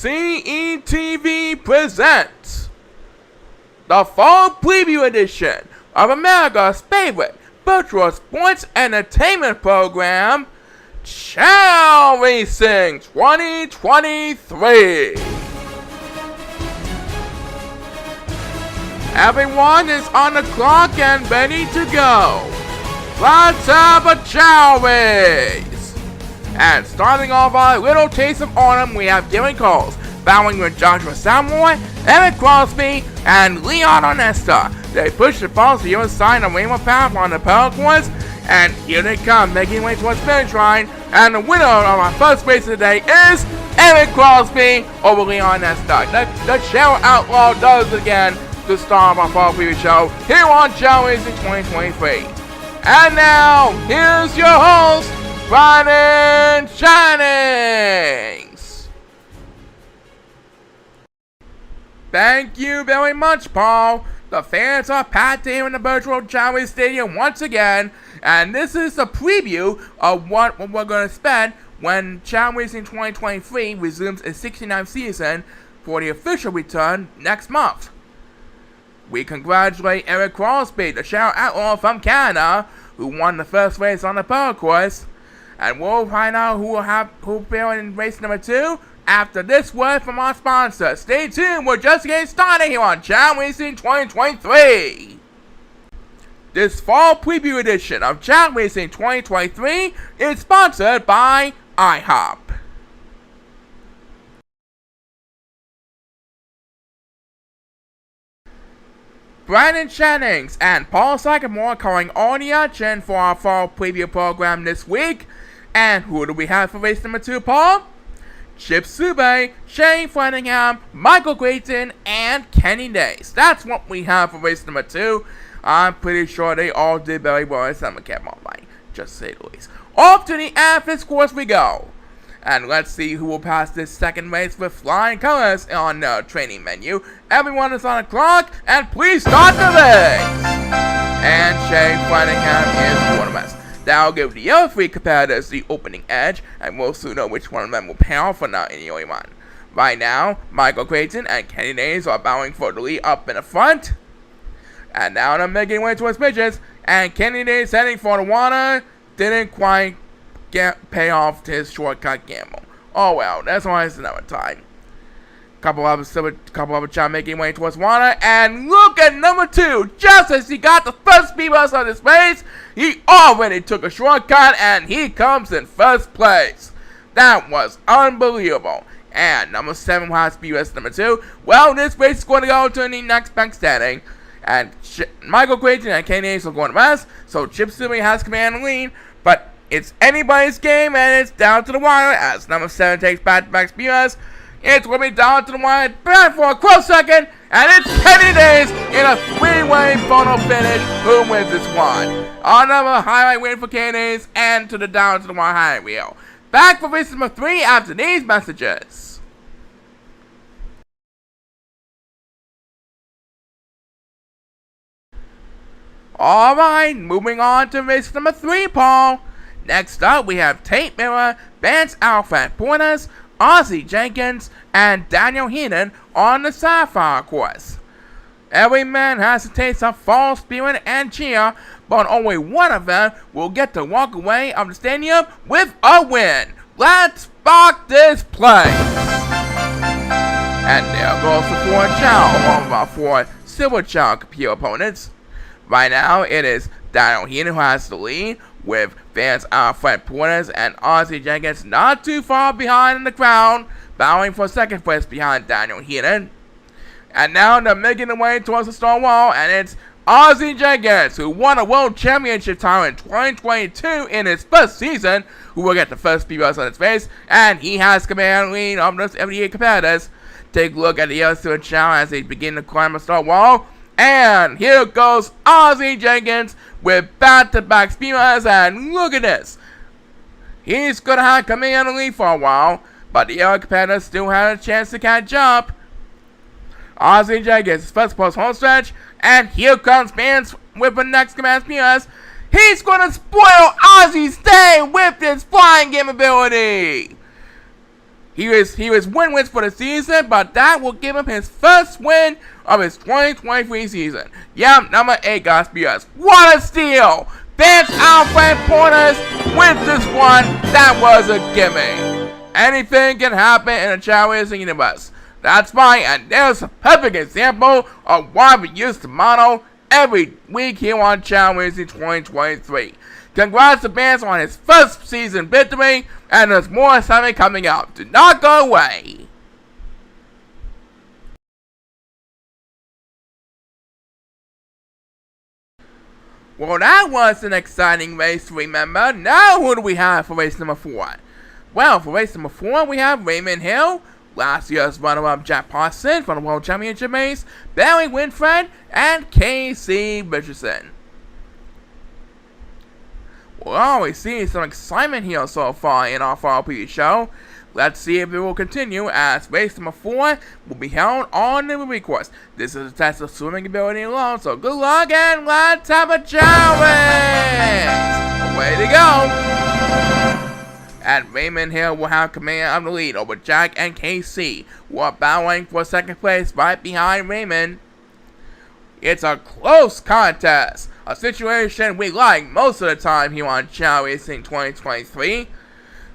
CETV presents the Fall Preview Edition of America's favorite virtual sports entertainment program, ChaoRacing 2023. Everyone is on the clock and ready to go. Let's have a Chao race! And starting off our little taste of autumn, we have Gary Coles, bowing with Joshua Samoy, Eric Crosby, and Leon Onesta. They push the ball to the other side of Rainbow Path on the pedal course, and here they come, making way towards finish line. And the winner of our first race of the day is Eric Crosby over Leon Onesta. The Chao Outlaw does it again to start our fall preview show here on ChaoRacing 2023. And now, here's your host, Brian Shannings. Thank you very much, Paul. The fans are packed here in the virtual ChaoRacing Stadium once again, and this is a preview of what we're going to spend when ChaoRacing 2023 resumes its 69th season for the official return next month. We congratulate Eric Crosby, the Chao Outlaw from Canada, who won the first race on the pedal course. And we'll find out who'll be in race number 2 after this word from our sponsor. Stay tuned, we're just getting started here on ChaoRacing 2023. This fall preview edition of ChaoRacing 2023 is sponsored by Ihop. Brandon Shannings and Paul Sycamore calling all the action for our fall preview program this week. And who do we have for race number 2, Paul? Chip Sube, Shane Flanningham, Michael Grayson, and Kenny Days. That's what we have for race number 2. I'm pretty sure they all did very well in summer camp online, just to say the least. Off to the Athens course we go. And let's see who will pass this second race with flying colors on the training menu. Everyone is on the clock, and please start the race! And Shane Flanningham is one of us. That'll give the other 3 competitors the opening edge, and we'll soon know which one of them will pay off for not in the only one. Right now, Michael Creighton and Kenny Days are bowing for the lead up in the front. And now they're making way towards pitches, and Kenny Days heading for the water didn't quite pay off to his shortcut gamble. Oh well, that's always another time. Couple of Chao making way towards water, and look at number 2. Just as he got the first speed bus on his race, he already took a shortcut, and he comes in first place. That was unbelievable. And number 7 will have speed bus number 2. Well, this race is going to go to the next bank standing, and Michael Creighton and Kenny Hayes will go in the rest. So Chip Sumi has command and lead, but it's anybody's game, and it's down to the wire as number 7 takes back-to-back speed bus. It's going to be down to the wire, back for a close second, and it's Kenny Days in a 3-way photo finish. Who wins this one? Another highlight win for Kenny Days, and to the down to the wire highlight wheel. Back for race number 3 after these messages. Alright, moving on to race number 3, Paul. Next up, we have Tate Miller, Vance Alfred Portas, Ozzie Jenkins, and Daniel Heenan on the Sapphire course. Every man has a taste of fall spirit and cheer, but only one of them will get to walk away of the stadium with a win. Let's spark this place! And there goes the 4 Chao, one of our 4 Silver Chao computer opponents. Right now, it is Daniel Heenan who has the lead, with Vance Alfred Portas and Ozzie Jenkins not too far behind in the crowd, bowing for second place behind Daniel Heenan. And now they're making their way towards the stone wall, and it's Ozzie Jenkins, who won a world championship title in 2022 in his first season, who will get the first speed bus on his face, and he has command lead of those 78 competitors. Take a look at the other 2 Chao as they begin to climb the stone wall. And here goes Ozzie Jenkins with back-to-back speed bus, and look at this. He's going to have command and lead for a while, but the other competitors still had a chance to catch up. Ozzie Jenkins first post home stretch, and here comes Vance with the next command speed bus. He's going to spoil Ozzie's day with his flying game ability. He was win-wins for the season, but that will give him his first win of his 2023 season. Yeah, number 8 got Spears. What a steal! Vince Alfred Porter's wins this one. That was a gimme. Anything can happen in a chaoracing universe. That's fine, and there's a perfect example of why we use the model every week here on chaoracing 2023. Congrats to Vince on his first season victory, and there's more excitement coming up. Do not go away. Well, that was an exciting race to remember. Now who do we have for race number 4? Well, for race number 4, we have Raymond Hill, last year's runner-up Jack Parsons from the World Championship race, Barry Winfred, and Casey Richardson. We're always seeing some excitement here so far in our fall preview show. Let's see if it will continue, as race number 4 will be held on the movie course. This is a test of swimming ability alone, so good luck and let's have a challenge! Way to go! And Raymond Hill will have command of the lead over Jack and KC, who are battling for second place right behind Raymond. It's a close contest, a situation we like most of the time here on chaoracing 2023.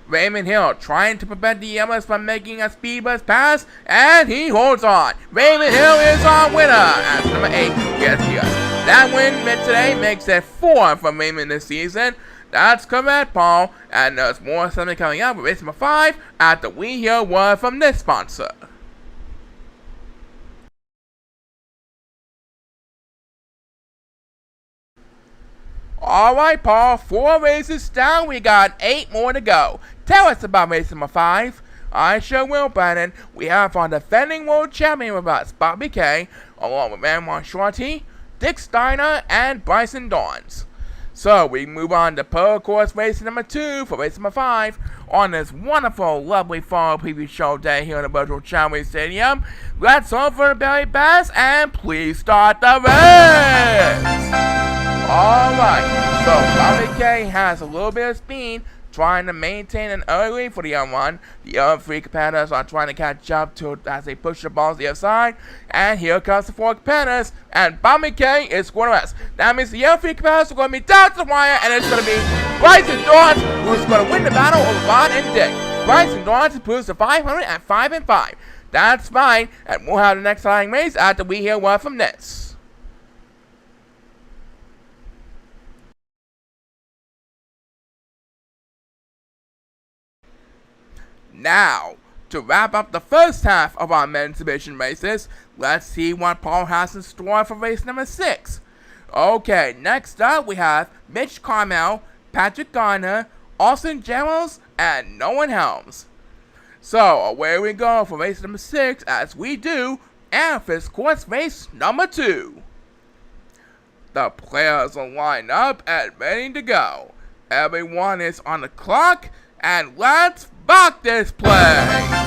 Raymond Hill trying to prevent the others from making a speed bus pass, and he holds on. Raymond Hill is our winner as number 8 gets here. That win today makes it 4 for Raymond this season. That's correct, Paul, and there's more something coming up with race number 5 after we hear word from this sponsor. Alright, Paul, 4 races down, we got 8 more to go. Tell us about race number 5. I sure will, Brandon. We have our defending world champion with us, Bobby K, along with Manuel Shorty, Dick Steiner, and Bryson Dawns. So, we move on to Pearl Course race number 2 for race number 5 on this wonderful, lovely fall preview show day here in the virtual Chao Stadium. Let's hope for the very best, and please start the race! Alright, so Bobby K has a little bit of speed, trying to maintain an early lead for the young one. The other 3 competitors are trying to catch up to as they push the balls to the other side. And here comes the 4 competitors, and Bobby K is going to rest. That means the other 3 competitors are going to be down to the wire, and it's going to be Bryson Dawns who's going to win the battle over Ron and Dick. Bryson Dawns improves to 500 at 5-5. That's fine, and we'll have the next exciting race after we hear word from this. Now, to wrap up the first half of our men's division races, let's see what Paul has in store for race number 6. Okay, next up we have Mitch Carmel, Patrick Garner, Austin Generals, and Nolan Helms. So, away we go for race number 6 as we do Amethyst Course race number 2. The players are lined up and ready to go. Everyone is on the clock, and let's rock this place! And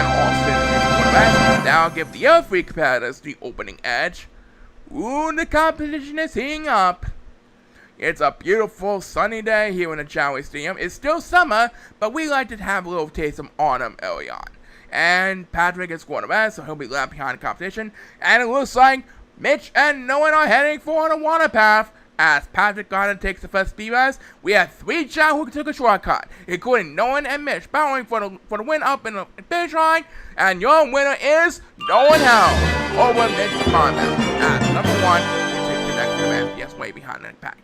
Austin is going to rest. Now give the other 3 competitors the opening edge. Ooh, the competition is heating up. It's a beautiful sunny day here in the Chao Stadium. It's still summer, but we like to have a little taste of autumn early on. And Patrick is going to rest, so he'll be left behind the competition. And it looks like Mitch and Nolan are heading for the water path. As Patrick Garner takes the first speed rise, we have 3 Chao who took a shortcut, including Nolan and Mitch, battling for the win up in the finish line, and your winner is Nolan Helms over Mitch Carmel. As number 1, take the next command. Yes, way behind the pack.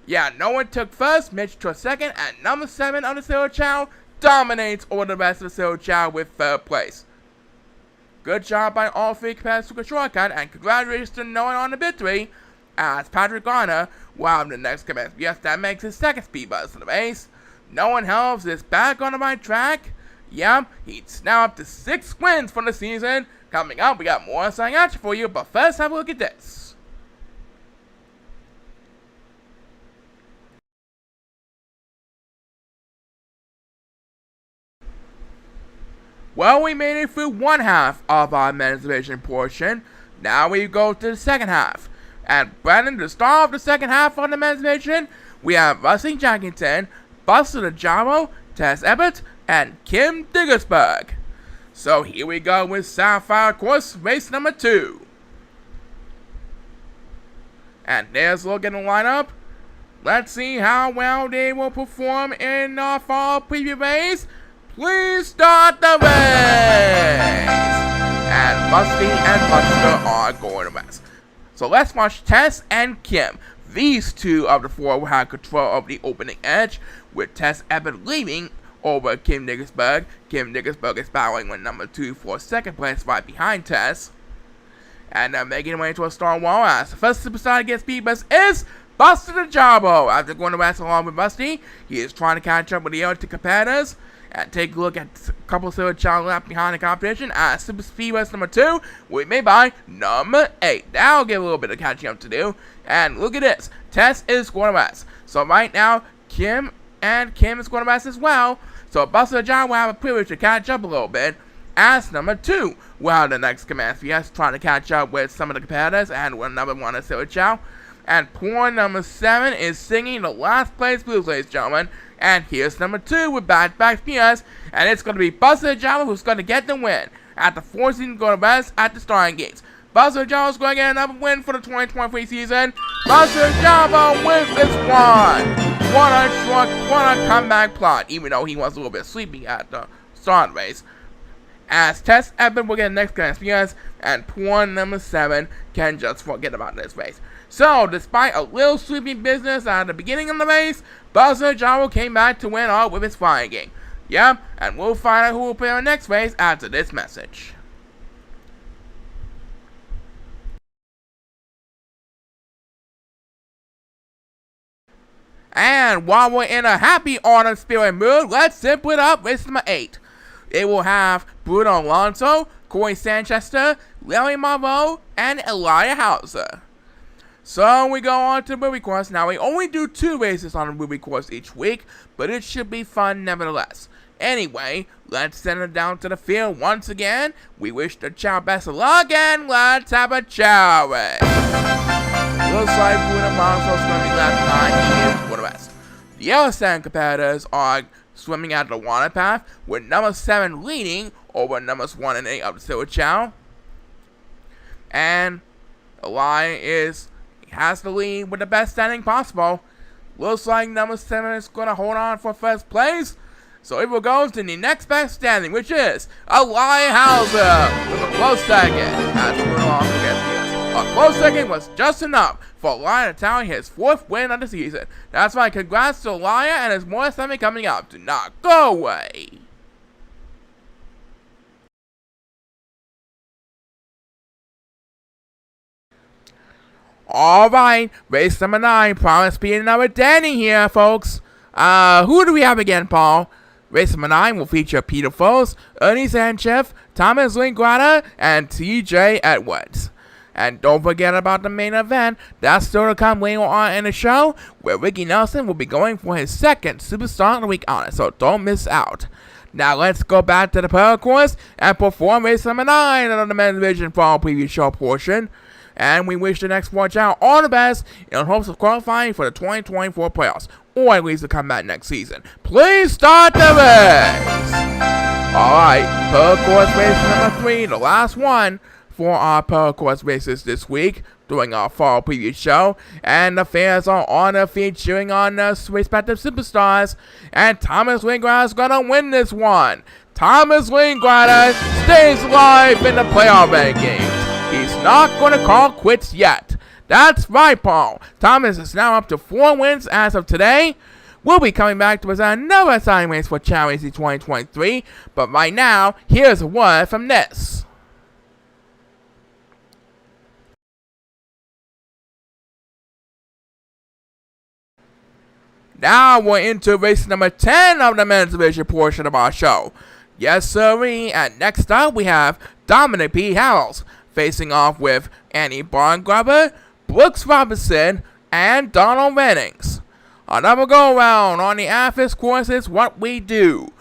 Yeah, Nolan took first, Mitch took second, and number 7 of the Silver Chao dominates over the rest of the Silver Chao with 3rd place. Good job by all 3 competitors who took a shortcut, and congratulations to Nolan on the victory. As Patrick Garner will have the next command. Yes, that makes his 2nd speed buzz in the race. Nolan Helms is back on the right track. Yep, he's now up to 6 wins for the season. Coming up, we got more exciting action for you, but first have a look at this. Well, we made it through one half of our men's division portion. Now we go to the second half. And Brandon, to start off the second half of the men's division, we have Rusty Jackington, Buster the Jamo, Tess Everett, and Kim Diggersburg. So here we go with Sapphire Course race number 2. And there's a look at the lineup. Let's see how well they will perform in our fall preview race. Please start the race! And Musty and Buster are going to rest. So let's watch Tess and Kim. These two of the four will have control of the opening edge, with Tess Ebbett leading over Kim Diggersburg. Kim Diggersburg is battling with number 2 for second place right behind Tess. And making their way to a star wall as the first superstar to get speed bus is Buster the Jawbo. After going to rest along with Busty, he is trying to catch up with the other two competitors. And take a look at a couple of silver child left behind the competition as Super Speed Bus number 2 will be made by number 8. That'll get a little bit of catching up to do. And look at this. Tess is going to rest. So right now, Kim is going to rest as well. So Buster the Jawbo will have a privilege to catch up a little bit. As number 2 will have the next command CS trying to catch up with some of the competitors. And with number 1 is Silver Chow. And poor number 7 is singing the last place blues, ladies and gentlemen. And here's number 2 with back-to-back PS. And it's going to be Buster the Jawbo who's going to get the win. After 4 seasons going to rest at the starting gates. Buster the Jawbo is going to get another win for the 2023 season. Buster the Jawbo wins this one. What a comeback plot. Even though he was a little bit sleepy at the start of the race. As Tess Ebbett will get the next PS. And poor number 7 can just forget about this race. So, despite a little sleepy business at the beginning of the race, Buster the Jawbo came back to win all with his flying game. Yep, and we'll find out who will play on the next race after this message. And while we're in a happy autumn spirit mood, let's zip it up race number 8. It will have Bruno Alonso, Corey Sanchester, Larry Marveau, and Elijah Hauser. So we go on to the movie course. Now we only do 2 races on the movie course each week, but it should be fun nevertheless. Anyway, let's send it down to the field once again. We wish the Chao best of luck and let's have a Chao race. Looks like Bruno Alonso is going to be left behind here for the rest. The other 7 competitors are swimming out the water path, with number 7 leading over numbers 1 and 8 of the Silver Chao. And Elijah has the lead with the best standing possible. Looks like number 7 is going to hold on for first place. So it will go to the next best standing, which is Elijah Hauser with a close second. As Bruno also gets this. A close second was just enough for Elijah to tally his 4th win of the season. That's why congrats to Elijah and his more semi coming up. Do not go away. Alright, race number 9, promise being another Danny here, folks. Who do we have again, Paul? Race number 9 will feature Peter Foles, Ernie Sanchez, Thomas Linguata, and TJ Edwards. And don't forget about the main event, that's still to come later on in the show, where Ricky Nelson will be going for his 2nd Superstar of the Week honor, so don't miss out. Now let's go back to the Pearl course and perform race number 9 on the men's division fall preview show portion. And we wish the next 4 Chao all the best in hopes of qualifying for the 2024 playoffs, or at least to come back next season. Please start the race! Alright, Pearl course race number 3, the last one for our Pearl course races this week, doing our fall preview show. And the fans are on their feet cheering on the respective superstars. And Thomas Linguata is gonna win this one. Thomas Linguata stays alive in the playoff rankings. He's not going to call quits yet. That's right, Paul. Thomas is now up to 4 wins as of today. We'll be coming back to present another exciting race for ChaoRacing 2023. But right now, here's a word from this. Now we're into race number 10 of the men's division portion of our show. Yes, sirree. And next up, we have Dominic P. Harrells facing off with Annie Barngrubber, Brooks Robinson, and Donald Rennings. Another go-around on the Athens course is what we do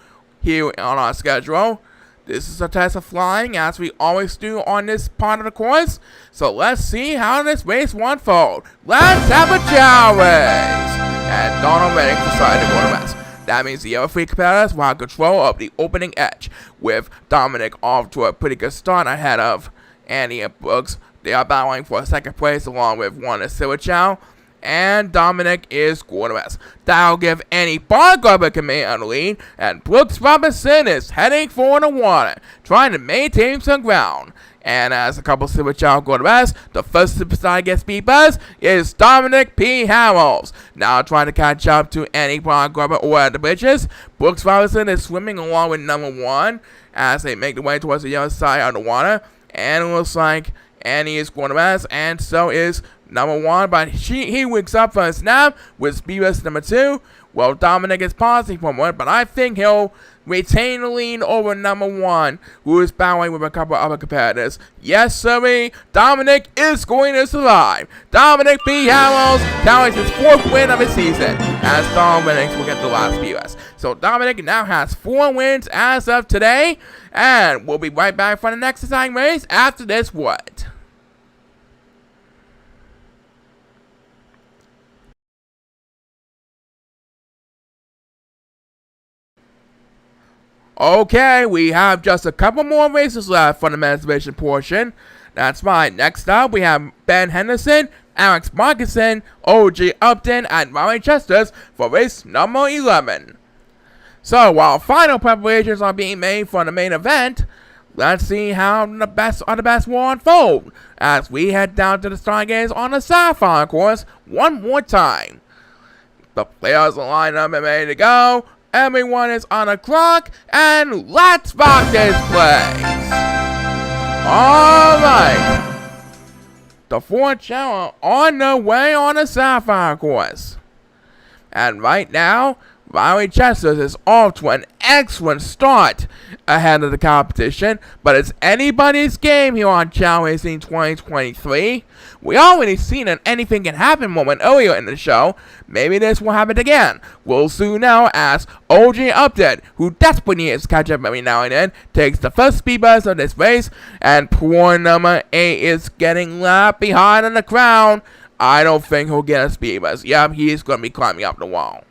here on our schedule. This is a test of flying, as we always do on this part of the course. So let's see how this race will unfold. Let's have a Chao race! And Donald Rennings decided to go to rest. That means the other three competitors will have control of the opening edge, with Dominic off to a pretty good start ahead of Annie and Brooks. They are battling for second place along with one is Chao, and Dominic is quarterback. That'll give Annie Bargrubber command on the lead, and Brooks Robinson is heading for the water, trying to maintain some ground. And as a couple Chao go to rest, the first superstar to get speed buzz is Dominic P. Harrells. Now trying to catch up to Annie Bargrubber or at the bridges. Brooks Robinson is swimming along with number 1 as they make their way towards the other side of the water. And it looks like Annie is going to rest, and so is number 1, but he wakes up from his nap with speed buzz number 2. Well, Dominic is pausing for a moment, but I think he'll retain the lead over number 1, who is battling with a couple other competitors. Yes, sirree, Dominic is going to survive. Dominic P. Harrells tallies his 4th win of his season, as Dominic will get the last POS. So Dominic now has 4 wins as of today, and we'll be right back for the next exciting race after this word. Okay, we have just a couple more races left for the men's division portion. That's right. Next up, we have Ben Henderson, Alex Markinson, OG Upton, and Riley Chesters for race number 11. So, while final preparations are being made for the main event, let's see how the best will unfold as we head down to the Stargaze on the Sapphire course one more time. The players are lined up and ready to go. Everyone is on the clock, and let's rock this place! Alright. The 4 Chao are on their way on the Sapphire course. And right now, Riley Chesters is off to an excellent start ahead of the competition, but it's anybody's game here on ChaoRacing 2023. We already seen an anything can happen moment earlier in the show. Maybe this will happen again. We'll soon know as OG Upton, who desperately needs to catch up every now and then, takes the first speed buzz of this race, and poor number 8 is getting left behind on the crown. I don't think he'll get a speed buzz. Yep, he's going to be climbing up the wall.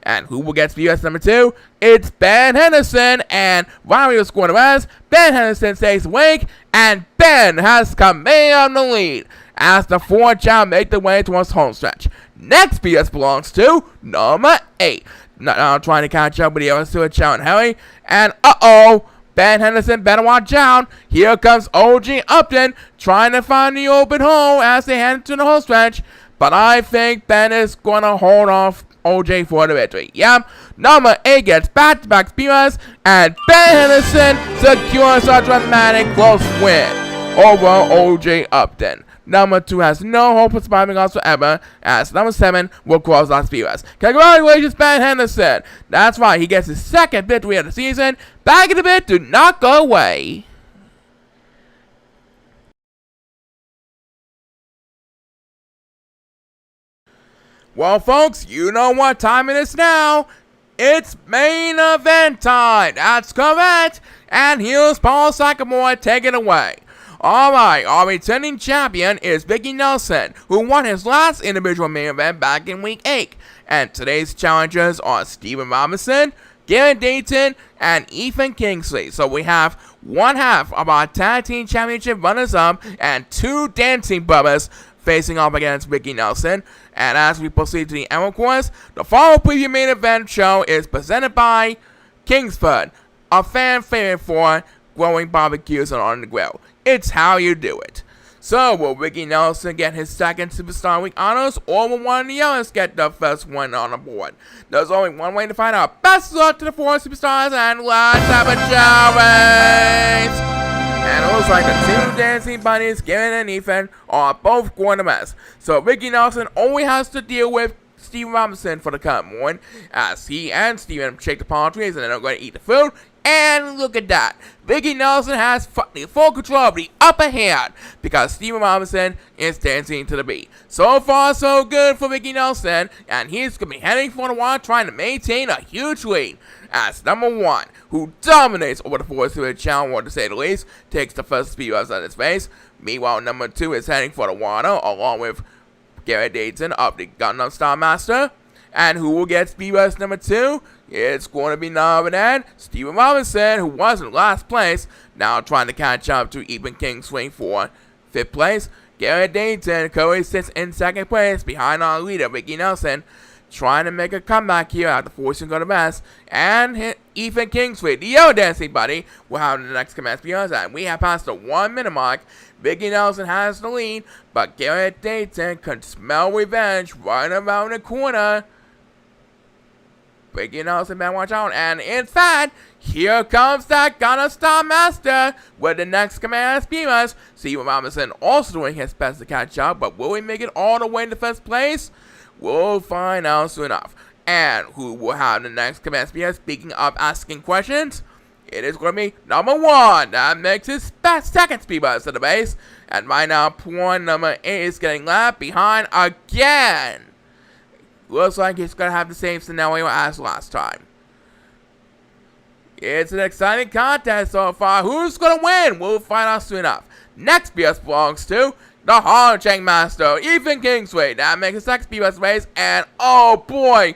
And who will get POS number 2? It's Ben Henderson, and Riley was going to rest. Ben Henderson stays awake, and Ben has command of the lead as the 4 Chao make their way towards home stretch. Next POS belongs to number 8. Now trying to catch up with the other 2 Chao and Harry, and Ben Henderson better watch out. Here comes OG Upton trying to find the open hole as they head into the home stretch, but I think Ben is going to hold off OJ for the victory. Yep, number 8 gets back-to-back POS, and Ben Henderson secures a dramatic close win over OJ Upton. Number 2 has no hope of surviving us forever, as number 7 will close out POS. Congratulations, Ben Henderson. That's right, he gets his 2nd victory of the season. Back in a bit, do not go away. Well, folks, you know what time it is now. It's main event time. That's correct. And here's Paul Sycamore take it away. Alright, our returning champion is Vicky Nelson, who won his last individual main event back in week 8. And today's challengers are Steven Robinson, Garrett Dayton, and Ethan Kingsley. So we have one half of our tag team championship runners-up and 2 dancing brothers facing off against Vicky Nelson. And as we proceed to the Emerald course, the fall preview main event show is presented by Kingsford, a fan favorite for growing barbecues on the grill. It's how you do it. So, will Vicky Nelson get his 2nd Superstar Week honors, or will one of the others get the first one on the board? There's only one way to find out. Best of luck to the 4 superstars, and let's have a chaorace! And it looks like the 2 dancing bunnies, Garrett and Ethan, are both going to mess. So Vicky Nelson only has to deal with Steven Robinson for the current one, as he and Steven shake the palm trees and then they're going to eat the food. And look at that. Vicky Nelson has full control of the upper hand because Steven Robinson is dancing to the beat. So far, so good for Vicky Nelson, and he's going to be heading for the wall trying to maintain a huge lead. As number 1, who dominates over the 4 Super Chao, to say the least, takes the first speed ups on his face. Meanwhile, number 2 is heading for the water along with Garrett Dayton of the Gundam Star Master. And who will get speed rush number 2? it's going to be none other than Steven Robinson, who was in last place, now trying to catch up to even Kingsford for 5th place. Garrett Dayton currently sits in 2nd place behind our leader, Ricky Nelson, trying to make a comeback here after forcing to go to best. And Ethan Kingsford, the Yo Dancing Buddy, will have the next command beyond that. We have passed the 1 minute mark. Ricky Nelson has the lead, but Garrett Dayton can smell revenge right around the corner. Ricky Nelson, man, watch out. And in fact, here comes that Gunner Star Master with the next command speeders. Steven Robinson also doing his best to catch up, but will he make it all the way to 1st place? We'll find out soon enough. And who will have the next command speeder? Speaking of asking questions, it is going to be number 1. That makes his best 2nd speed bus to the base. And right now, point number 8 is getting left behind again. Looks like he's going to have the same scenario as last time. It's an exciting contest so far. Who's going to win? We'll find out soon enough. Next BS belongs to the Chaorace Master, Ethan Kingsford. That makes his 2nd speed bus race. And oh boy,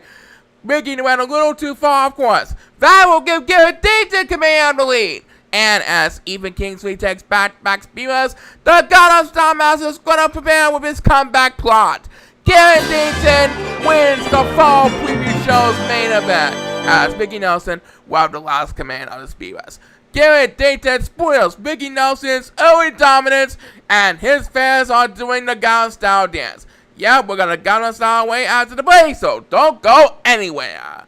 Ricky went a little too far, of course. That will give Garrett Dayton command the lead. And as Ethan Kingsford takes back speeders, the God of Star Master is going to prepare with his comeback plot. Garrett Dayton wins the fall preview show's main event, as Ricky Nelson will have the last command of the speeders. Garrett Dayton spoils Ricky Nelson's early dominance, and his fans are doing the Gangnam Style dance. Yeah, we're gonna Gangnam Style way after the break, so don't go anywhere.